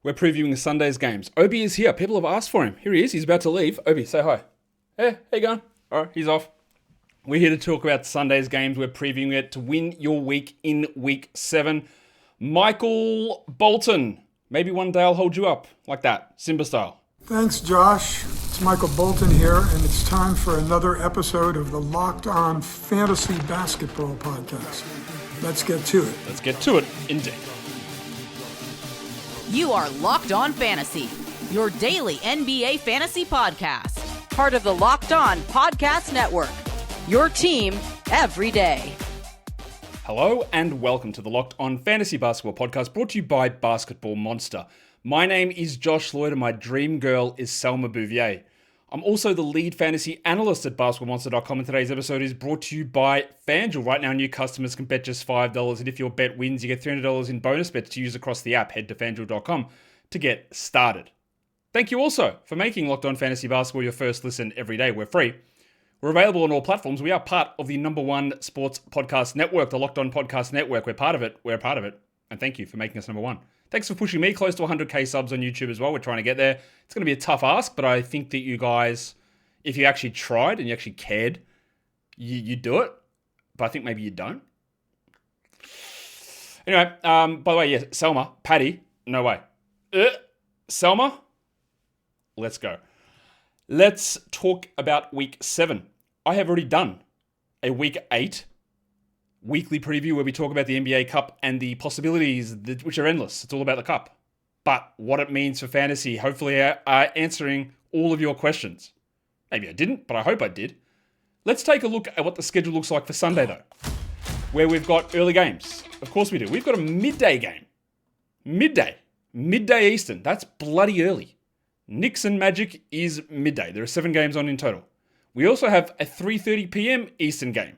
We're previewing Sunday's games. Obi is here. People have asked for him. Here he is. He's about to leave. Obi, say hi. Hey, how you going? All right, he's off. We're here to talk about Sunday's games. We're previewing it to win your week in week 7. Michael Bolton. Maybe one day I'll hold you up like that, Simba style. Thanks, Josh. It's Michael Bolton here, and it's time for another episode of the Locked On Fantasy Basketball Podcast. Let's get to it. Let's get to it, indeed. You are Locked On Fantasy, your daily NBA fantasy podcast. Part of the Locked On Podcast Network, your team every day. Hello and welcome to the Locked On Fantasy Basketball Podcast, brought to you by Basketball Monster. My name is Josh Lloyd and my dream girl is Selma Bouvier. I'm also the lead fantasy analyst at basketballmonster.com, and today's episode is brought to you by FanDuel. Right now, new customers can bet just $5, and if your bet wins, you get $300 in bonus bets to use across the app. Head to FanDuel.com to get started. Thank you also for making Locked On Fantasy Basketball your first listen every day. We're free. We're available on all platforms. We are part of the #1 sports podcast network, the Locked On Podcast Network. We're part of it. And thank you for making us #1. Thanks for pushing me close to 100k subs on YouTube as well. We're trying to get there. It's going to be a tough ask, but I think that you guys, if you actually tried and you actually cared, you do it. But I think maybe you don't. Anyway, by the way, yeah, Selma, Patty, no way. Selma, let's go. Let's talk about week 7. I have already done a week 8 weekly preview where we talk about the NBA Cup and the possibilities, which are endless. It's all about the Cup. But what it means for fantasy, hopefully answering all of your questions. Maybe I didn't, but I hope I did. Let's take a look at what the schedule looks like for Sunday, though, where we've got early games. Of course we do. We've got a midday game. Midday Eastern. That's bloody early. Knicks and Magic is midday. There are 7 games on in total. We also have a 3:30 p.m. Eastern game,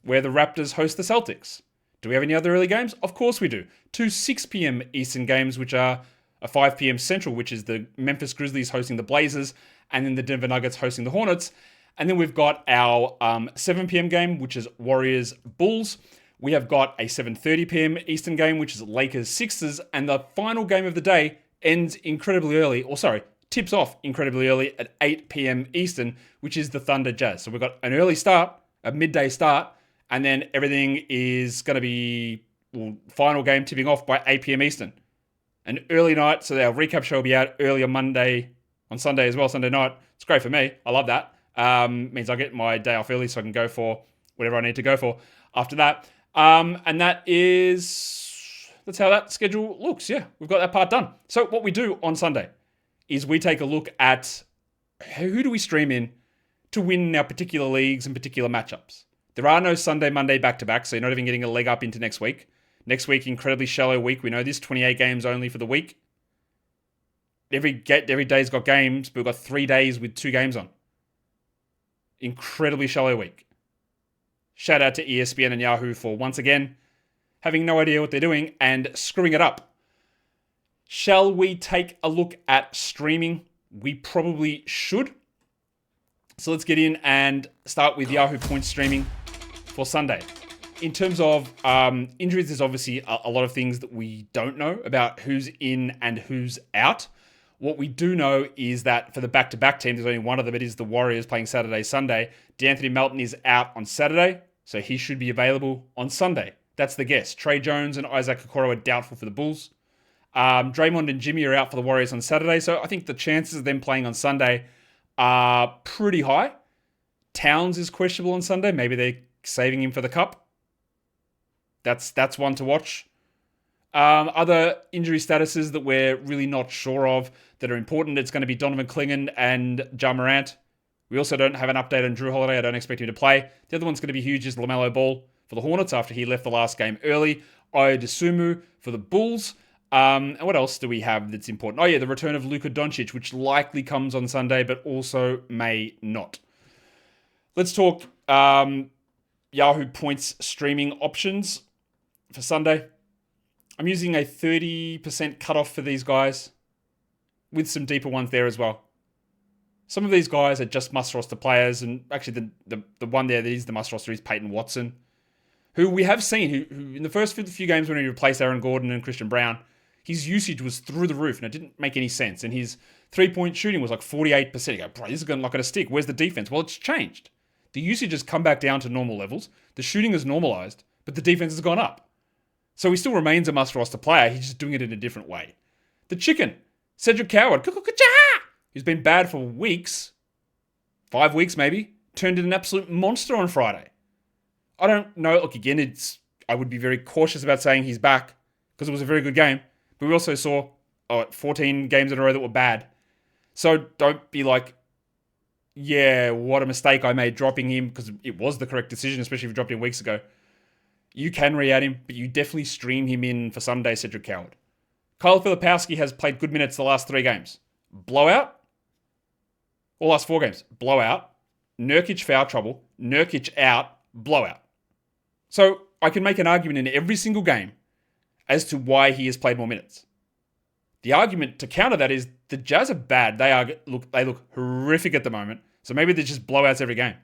where the Raptors host the Celtics. Do we have any other early games? Of course we do. 2 6 p.m. Eastern games, which are a 5 p.m. Central, which is the Memphis Grizzlies hosting the Blazers, and then the Denver Nuggets hosting the Hornets. And then we've got our 7 p.m. game, which is Warriors-Bulls. We have got a 7:30 p.m. Eastern game, which is Lakers-Sixers. And the final game of the day ends incredibly early, tips off incredibly early at 8 p.m. Eastern, which is the Thunder Jazz. So we've got an early start, a midday start, and then everything is going to be, final game tipping off by 8 p.m. Eastern. An early night, so our recap show will be out early on Sunday as well, Sunday night. It's great for me. I love that. Means I get my day off early so I can go for whatever I need to go for after that. And that's how that schedule looks. Yeah, we've got that part done. So what we do on Sunday is we take a look at who do we stream in to win our particular leagues and particular matchups. There are no Sunday, Monday back-to-back, so you're not even getting a leg up into next week. Next week, incredibly shallow week. We know this, 28 games only for the week. Every day's got games, but we've got 3 days with 2 games on. Incredibly shallow week. Shout out to ESPN and Yahoo for, once again, having no idea what they're doing and screwing it up. Shall we take a look at streaming? We probably should. So let's get in and start with Yahoo points streaming for Sunday. In terms of injuries, there's obviously a lot of things that we don't know about who's in and who's out. What we do know is that for the back-to-back team, there's only one of them. It is the Warriors playing Saturday, Sunday. DeAnthony Melton is out on Saturday, so he should be available on Sunday. That's the guess. Trey Jones and Isaac Okoro are doubtful for the Bulls. Draymond and Jimmy are out for the Warriors on Saturday, so I think the chances of them playing on Sunday are pretty high. Towns is questionable on Sunday. Maybe they're saving him for the Cup. That's one to watch. Other injury statuses that we're really not sure of that are important, it's going to be Donovan Clingan and Ja Morant. We also don't have an update on Drew Holiday. I don't expect him to play. The other one's going to be huge is LaMelo Ball for the Hornets after he left the last game early. Ayo Dosunmu for the Bulls. And what else do we have that's important? Oh yeah, the return of Luka Dončić, which likely comes on Sunday, but also may not. Let's talk Yahoo points streaming options for Sunday. I'm using a 30% cutoff for these guys with some deeper ones there as well. Some of these guys are just must-roster players, and actually the one there that is the must-roster is Peyton Watson, who we have seen, who in the first few games when he replaced Aaron Gordon and Christian Brown, His usage was through the roof, and it didn't make any sense. And his three-point shooting was like 48%. You go, bro, this is not going to stick. Where's the defense? Well, it's changed. The usage has come back down to normal levels. The shooting has normalized, but the defense has gone up. So he still remains a must-roster player. He's just doing it in a different way. The chicken, Cedric Coward, who's been bad for weeks, 5 weeks maybe, turned into an absolute monster on Friday. I don't know. Look, again, I would be very cautious about saying he's back because it was a very good game. But we also saw 14 games in a row that were bad. So don't be like, yeah, what a mistake I made dropping him, because it was the correct decision, especially if you dropped him weeks ago. You can re-add him, but you definitely stream him in for Sunday, Cedric Coward. Kyle Filipowski has played good minutes the last 3 games. Blowout. Or last 4 games. Blowout. Nurkic foul trouble. Nurkic out. Blowout. So I can make an argument in every single game as to why he has played more minutes. The argument to counter that is the Jazz are bad. They look horrific at the moment. So maybe they're just blowouts every game.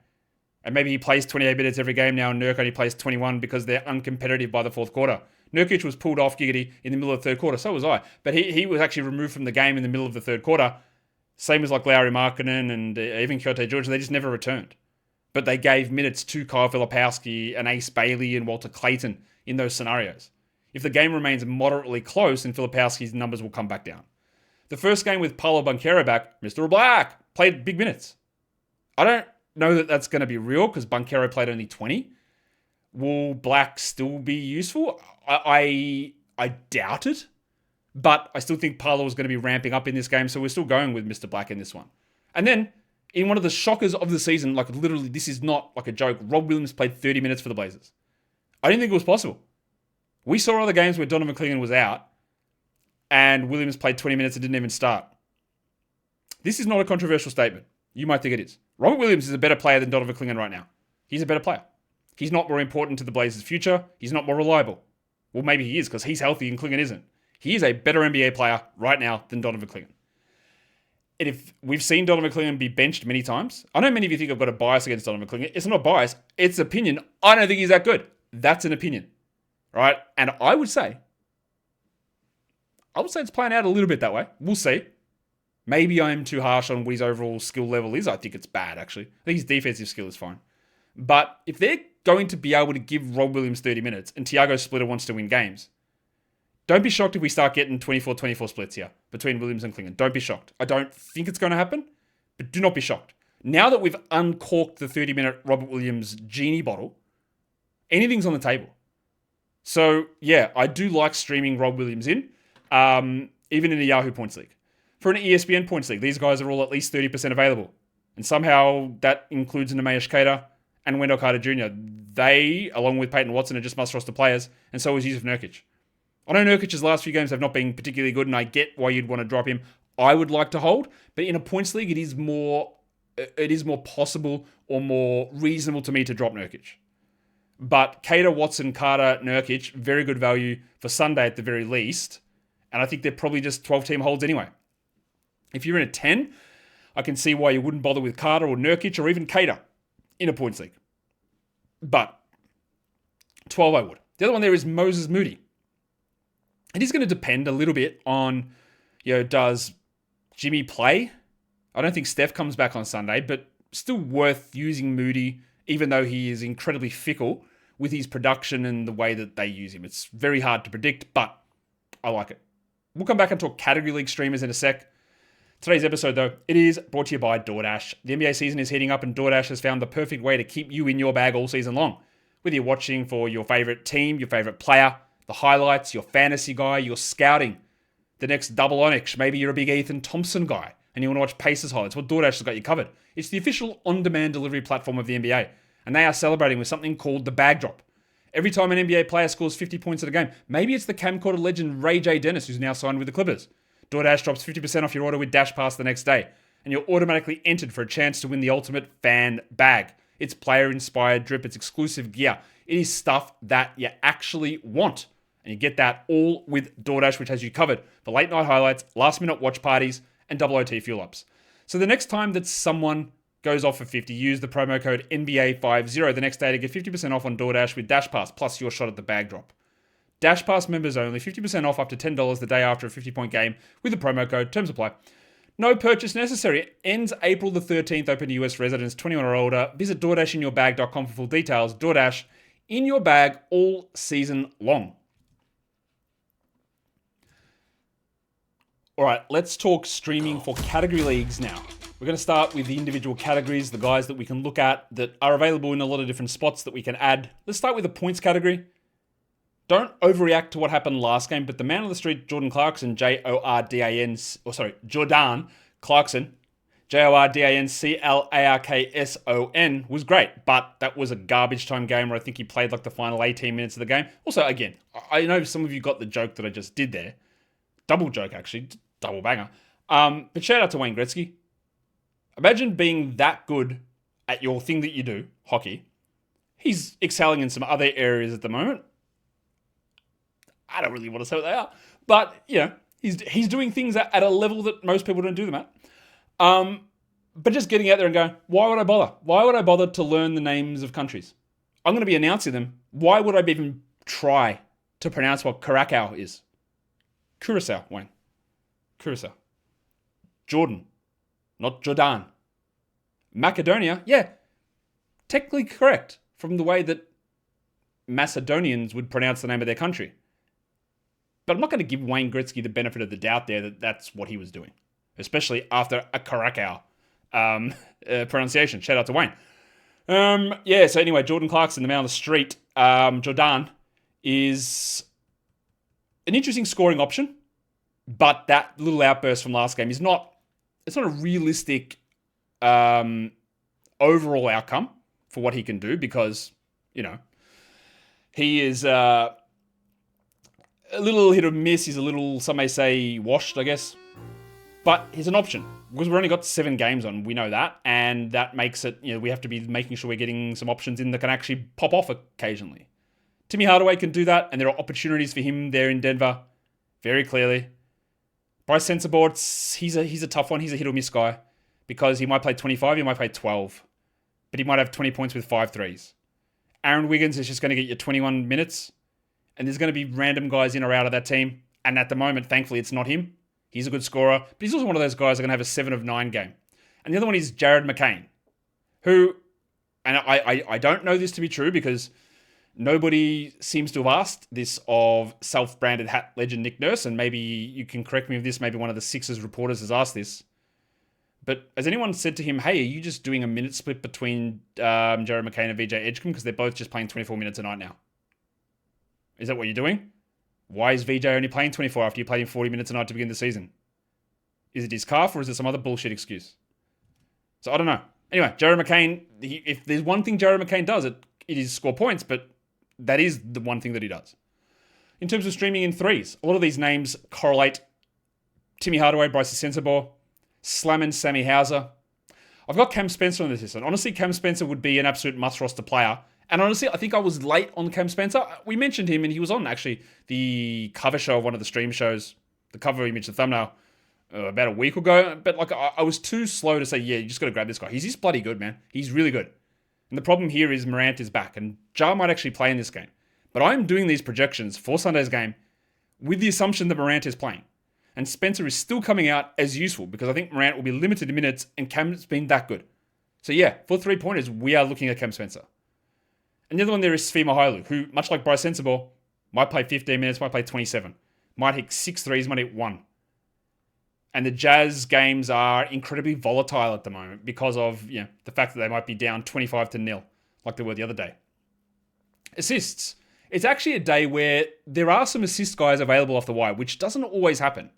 And maybe he plays 28 minutes every game now and Nurk only plays 21 because they're uncompetitive by the fourth quarter. Nurkic was pulled off giggity in the middle of the third quarter. So was I. But he was actually removed from the game in the middle of the third quarter. Same as like Lauri Markkanen and even Kyoto George. They just never returned. But they gave minutes to Kyle Filipowski and Ace Bailey and Walter Clayton in those scenarios. If the game remains moderately close, then Filipowski's numbers will come back down. The first game with Paolo Banchero back, Mr. Black played big minutes. I don't know that that's going to be real because Banchero played only 20. Will Black still be useful? I doubt it. But I still think Paolo is going to be ramping up in this game, so we're still going with Mr. Black in this one. And then, in one of the shockers of the season, like literally, this is not like a joke, Rob Williams played 30 minutes for the Blazers. I didn't think it was possible. We saw other games where Donovan Clingan was out and Williams played 20 minutes and didn't even start. This is not a controversial statement. You might think it is. Robert Williams is a better player than Donovan Clingan right now. He's a better player. He's not more important to the Blazers' future. He's not more reliable. Well, maybe he is because he's healthy and Clingan isn't. He is a better NBA player right now than Donovan Clingan. And if we've seen Donovan Clingan be benched many times, I know many of you think I've got a bias against Donovan Clingan. It's not bias. It's opinion. I don't think he's that good. That's an opinion. Right? And I would say it's playing out a little bit that way. We'll see. Maybe I'm too harsh on what his overall skill level is. I think it's bad, actually. I think his defensive skill is fine. But if they're going to be able to give Rob Williams 30 minutes and Tiago Splitter wants to win games, don't be shocked if we start getting 24-24 splits here between Williams and Clingan. Don't be shocked. I don't think it's going to happen, but do not be shocked. Now that we've uncorked the 30-minute Robert Williams genie bottle, anything's on the table. So, yeah, I do like streaming Rob Williams in, even in a Yahoo points league. For an ESPN points league, these guys are all at least 30% available. And somehow that includes Nemesh Keita and Wendell Carter Jr. They, along with Peyton Watson, are just must-roster players, and so is Yusuf Nurkic. I know Nurkic's last few games have not been particularly good, and I get why you'd want to drop him. I would like to hold, but in a points league, it is more possible or more reasonable to me to drop Nurkic. But Keita, Watson, Carter, Nurkic, very good value for Sunday at the very least. And I think they're probably just 12-team holds anyway. If you're in a 10, I can see why you wouldn't bother with Carter or Nurkic or even Keita in a points league. But 12 I would. The other one there is Moses Moody. It is going to depend a little bit on, does Jimmy play? I don't think Steph comes back on Sunday, but still worth using Moody, even though he is incredibly fickle with his production and the way that they use him. It's very hard to predict, but I like it. We'll come back and talk category league streamers in a sec. Today's episode, though, it is brought to you by DoorDash. The NBA season is heating up, and DoorDash has found the perfect way to keep you in your bag all season long. Whether you're watching for your favorite team, your favorite player, the highlights, your fantasy guy, your scouting, the next double Onyx, maybe you're a big Ethan Thompson guy, and you want to watch Pacers highlights, well, DoorDash has got you covered. It's the official on-demand delivery platform of the NBA, and they are celebrating with something called the bag drop. Every time an NBA player scores 50 points at a game, maybe it's the camcorder legend Ray J. Dennis, who's now signed with the Clippers. DoorDash drops 50% off your order with Dash Pass the next day, and you're automatically entered for a chance to win the ultimate fan bag. It's player-inspired drip, it's exclusive gear. It is stuff that you actually want. And you get that all with DoorDash, which has you covered for late night highlights, last minute watch parties, and double OT fuel ups. So the next time that someone goes off for 50, use the promo code NBA50 the next day to get 50% off on DoorDash with Dash Pass, plus your shot at the bag drop. Dash Pass members only. 50% off up to $10 the day after a 50-point game with the promo code. Terms apply. No purchase necessary. Ends April the 13th. Open to US residents 21 or older. Visit DoorDashinYourBag.com for full details. DoorDash in your bag all season long. All right, let's talk streaming for category leagues now. We're going to start with the individual categories, the guys that we can look at that are available in a lot of different spots that we can add. Let's start with the points category. Don't overreact to what happened last game, but the man on the street, Jordan Clarkson, Jordan Clarkson, Jordanclarkson, was great, but that was a garbage time game where I think he played like the final 18 minutes of the game. Also, again, I know some of you got the joke that I just did there. Double joke, actually. Double banger. But shout out to Wayne Gretzky. Imagine being that good at your thing that you do, hockey. He's excelling in some other areas at the moment. I don't really want to say what they are. But, you know, he's doing things at a level that most people don't do them at. But just getting out there and going, why would I bother? Why would I bother to learn the names of countries? I'm going to be announcing them. Why would I even try to pronounce what Curacao is? Curacao, Wayne. Curacao. Jordan. Not Jordan. Macedonia, yeah. Technically correct from the way that Macedonians would pronounce the name of their country. But I'm not going to give Wayne Gretzky the benefit of the doubt there that that's what he was doing. Especially after a Curacao pronunciation. Shout out to Wayne. So anyway, Jordan Clarkson, the man on the street, Jordan, is an interesting scoring option. But that little outburst from last game is not, it's not a realistic overall outcome for what he can do because, you know, he is a little hit or miss. He's a little, some may say, washed, I guess. But he's an option because we've only got 7 games on. We know that. And that makes it, you know, we have to be making sure we're getting some options in that can actually pop off occasionally. Timmy Hardaway can do that. And there are opportunities for him there in Denver. Very clearly. Bryce Sensabaugh, he's a tough one. He's a hit or miss guy because he might play 25, he might play 12. But he might have 20 points with 5 threes. Aaron Wiggins is just going to get you 21 minutes. And there's going to be random guys in or out of that team. And at the moment, thankfully, it's not him. He's a good scorer. But he's also one of those guys that are going to have a 7 of 9 game. And the other one is Jared McCain, who, and I don't know this to be true because nobody seems to have asked this of self-branded hat legend Nick Nurse. And maybe you can correct me if this, maybe one of the Sixers reporters has asked this. But has anyone said to him, hey, are you just doing a minute split between Jared McCain and VJ Edgecombe because they're both just playing 24 minutes a night now? Is that what you're doing? Why is VJ only playing 24 after you played him 40 minutes a night to begin the season? Is it his calf or is it some other bullshit excuse? So I don't know. Anyway, Jared McCain, if there's one thing Jared McCain does, it is score points, but that is the one thing that he does. In terms of streaming in threes, a lot of these names correlate. Timmy Hardaway, Bryce Sensabaugh, Slammin' Sammy Hauser. I've got Cam Spencer on this list. And honestly, Cam Spencer would be an absolute must-roster player. And honestly, I think I was late on Cam Spencer. We mentioned him, and he was on, actually, the cover show of one of the stream shows. The cover image, the thumbnail, about a week ago. But like, I was too slow to say, yeah, you just got to grab this guy. He's just bloody good, man. He's really good. And the problem here is Morant is back, and Ja might actually play in this game. But I'm doing these projections for Sunday's game with the assumption that Morant is playing. And Spencer is still coming out as useful because I think Morant will be limited in minutes, and Cam's been that good. So yeah, for 3-pointers, we are looking at Cam Spencer. And the other one there is Svi Mihailu, who, much like Bryce Sensabaugh, might play 15 minutes, might play 27. Might hit 6 threes, might hit 1. And the Jazz games are incredibly volatile at the moment because of, you know, the fact that they might be down 25-0, like they were the other day. Assists. It's actually a day where there are some assist guys available off the wire, which doesn't always happen.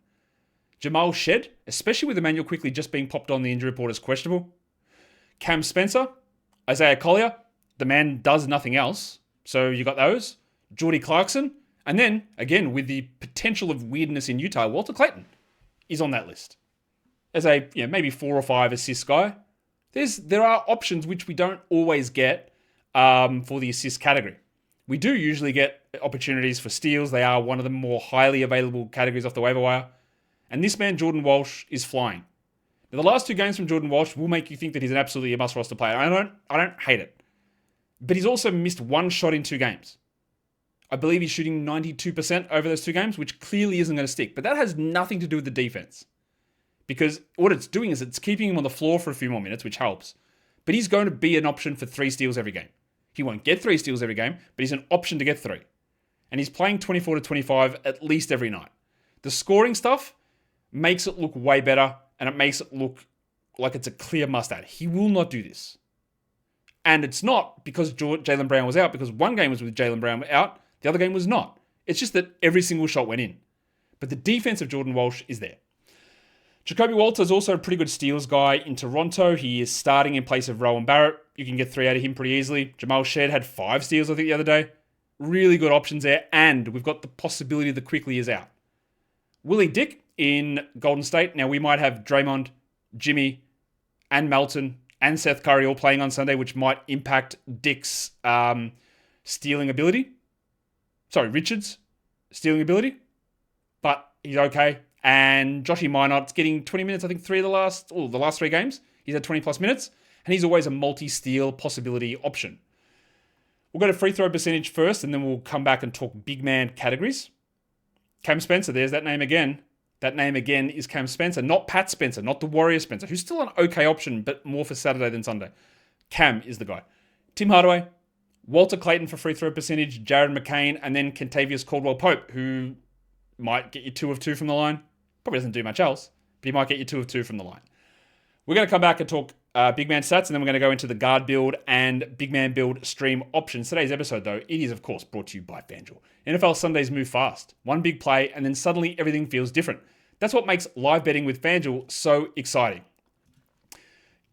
Jamal Shed, especially with Emmanuel Quickly just being popped on the injury report as questionable. Cam Spencer, Isaiah Collier, the man does nothing else. So you got those. Jordy Clarkson. And then, again, with the potential of weirdness in Utah, Walter Clayton is on that list. As a, you know, maybe 4 or 5 assist guy. There are options which we don't always get for the assist category. We do usually get opportunities for steals. They are one of the more highly available categories off the waiver wire. And this man, Jordan Walsh, is flying. Now, the last 2 games from Jordan Walsh will make you think that he's an absolutely a must-roster player. I don't hate it. But he's also missed 1 shot in 2 games. I believe he's shooting 92% over those 2 games, which clearly isn't going to stick. But that has nothing to do with the defense. Because what it's doing is it's keeping him on the floor for a few more minutes, which helps. But he's going to be an option for 3 steals every game. He won't get 3 steals every game, but he's an option to get 3. And he's playing 24 to 25 at least every night. The scoring stuff makes it look way better, and it makes it look like it's a clear must-add. He will not do this. And it's not because Jaylen Brown was out, because one game was with Jaylen Brown out, the other game was not. It's just that every single shot went in. But the defense of Jordan Walsh is there. Jacoby Walter is also a pretty good steals guy in Toronto. He is starting in place of Rowan Barrett. You can get 3 out of him pretty easily. Jamal Shed had 5 steals, I think, the other day. Really good options there. And we've got the possibility that Quickly is out. Willie Dick in Golden State. Now, we might have Draymond, Jimmy, and Melton, and Seth Curry all playing on Sunday, which might impact Dick's stealing ability. Sorry, Richards' stealing ability. But he's okay. And Joshy Minot's getting 20 minutes, I think, the last 3 games. He's had 20 plus minutes. And he's always a multi-steal possibility option. We'll go to free throw percentage first, and then we'll come back and talk big man categories. Cam Spencer, there's that name again. That name again is Cam Spencer, not Pat Spencer, not the Warrior Spencer, who's still an okay option, but more for Saturday than Sunday. Cam is the guy. Tim Hardaway, Walter Clayton for free throw percentage, Jared McCain, and then Kentavious Caldwell-Pope, who might get you 2 of 2 from the line. Probably doesn't do much else, but he might get you 2 of 2 from the line. We're going to come back and talk big man stats, and then we're going to go into the guard build and big man build stream options. Today's episode, though, it is, of course, brought to you by FanDuel. NFL Sundays move fast. One big play, and then suddenly everything feels different. That's what makes live betting with FanDuel so exciting.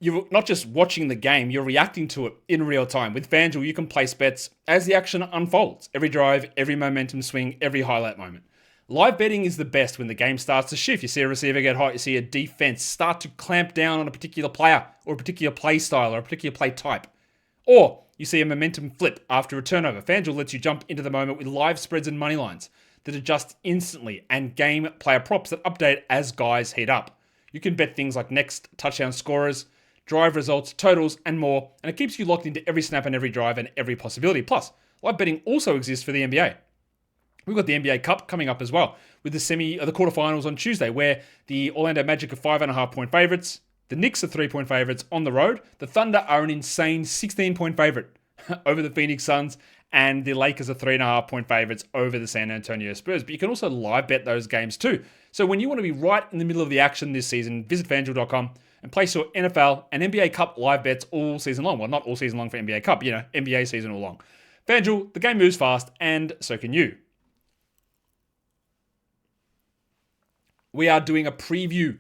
You're not just watching the game, you're reacting to it in real time. With FanDuel, you can place bets as the action unfolds. Every drive, every momentum swing, every highlight moment. Live betting is the best when the game starts to shift. You see a receiver get hot, you see a defense start to clamp down on a particular player or a particular play style or a particular play type. Or you see a momentum flip after a turnover. FanDuel lets you jump into the moment with live spreads and money lines that adjust instantly and game player props that update as guys heat up. You can bet things like next touchdown scorers, drive results, totals, and more, and it keeps you locked into every snap and every drive and every possibility. Plus, live betting also exists for the NBA. We've got the NBA Cup coming up as well, with the quarterfinals on Tuesday, where the Orlando Magic are 5.5-point favorites, the Knicks are 3-point favorites on the road, the Thunder are an insane 16-point favorite over the Phoenix Suns, and the Lakers are 3.5-point favorites over the San Antonio Spurs. But you can also live bet those games too. So when you want to be right in the middle of the action this season, visit FanDuel.com and place your NFL and NBA Cup live bets all season long. Well, not all season long for NBA Cup, NBA season all long. FanDuel, the game moves fast, and so can you. We are doing a preview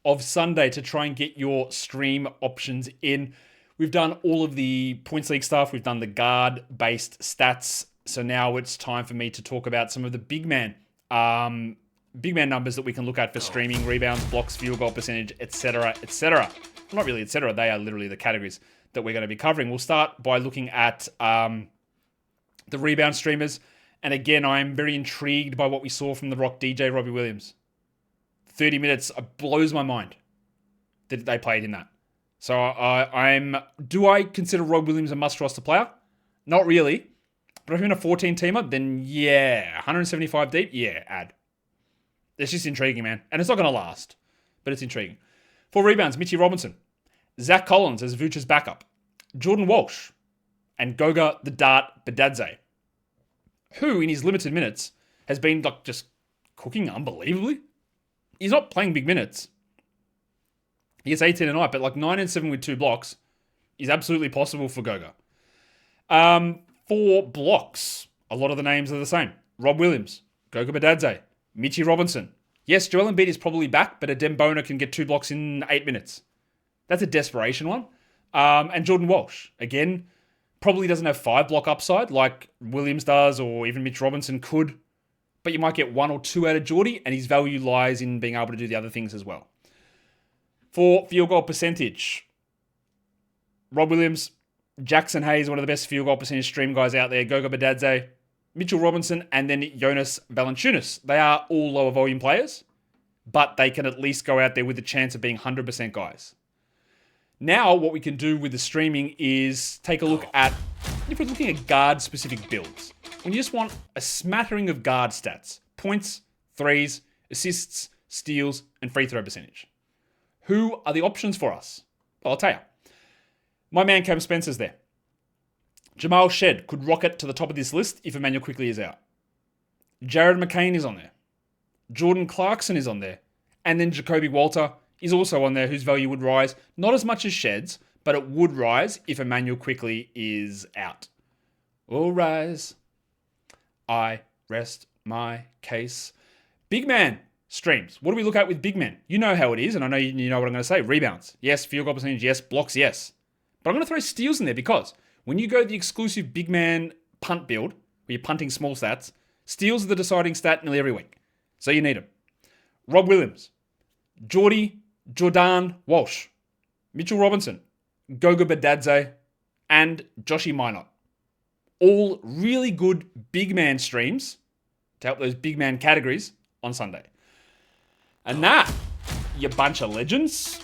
of Sunday to try and get your stream options in. We've done all of the points league stuff. We've done the guard-based stats. So now it's time for me to talk about some of the big man numbers that we can look at for streaming, rebounds, blocks, field goal percentage, etc., etc. Well, not really etc. They are literally the categories that we're going to be covering. We'll start by looking at the rebound streamers. And again, I'm very intrigued by what we saw from the Rock DJ Robbie Williams. 30 minutes blows my mind that they played in that. So do I consider Rob Williams a must-roster player? Not really. But if I'm in a 14-teamer, then yeah. 175 deep, yeah, add. It's just intriguing, man. And it's not going to last, but it's intriguing. For rebounds, Mitchie Robinson. Zach Collins as Vooch's backup. Jordan Walsh. And Goga the Dart Badadze. Who, in his limited minutes, has been just cooking unbelievably. He's not playing big minutes. He gets 18 a night, but 9 and 7 with 2 blocks is absolutely possible for Goga. For blocks, a lot of the names are the same. Rob Williams, Goga Badadze, Mitchie Robinson. Yes, Joel Embiid is probably back, but a Dembona can get 2 blocks in 8 minutes. That's a desperation one. And Jordan Walsh, again, probably doesn't have 5 block upside like Williams does or even Mitch Robinson could. But you might get 1 or 2 out of Geordie, and his value lies in being able to do the other things as well. For field goal percentage, Rob Williams, Jackson Hayes, one of the best field goal percentage stream guys out there, Goga Badadze, Mitchell Robinson, and then Jonas Valanciunas. They are all lower volume players, but they can at least go out there with the chance of being 100% guys. Now, what we can do with the streaming is take a look at, if we're looking at guard-specific builds. when you just want a smattering of guard stats, points, threes, assists, steals, and free throw percentage. Who are the options for us? Well, I'll tell you. My man Cam Spencer's there. Jamal Shed could rocket to the top of this list if Emmanuel Quickley is out. Jared McCain is on there. Jordan Clarkson is on there. And then Jacoby Walter is also on there, whose value would rise. Not as much as Shed's, but it would rise if Emmanuel Quickley is out. All rise. I rest my case. Big man streams. What do we look at with big men? You know how it is, and I know you know what I'm going to say. Rebounds. Yes. Field goal percentage. Yes. Blocks. Yes. But I'm going to throw steals in there because when you go the exclusive big man punt build, where you're punting small stats, steals are the deciding stat nearly every week. So you need them. Rob Williams, Jordan Walsh, Mitchell Robinson, Goga Badadze, and Joshi Minot. All really good big man streams to help those big man categories on Sunday. And that, you bunch of legends,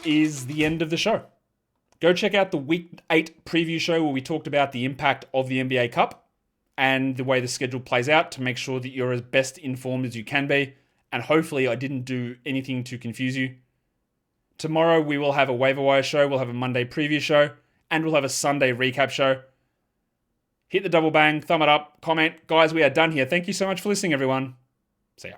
is the end of the show. Go check out the Week 8 preview show where we talked about the impact of the NBA Cup and the way the schedule plays out to make sure that you're as best informed as you can be. And hopefully I didn't do anything to confuse you. Tomorrow we will have a waiver wire show, we'll have a Monday preview show, and we'll have a Sunday recap show. Hit the double bang, thumb it up, comment. Guys, we are done here. Thank you so much for listening, everyone. See ya.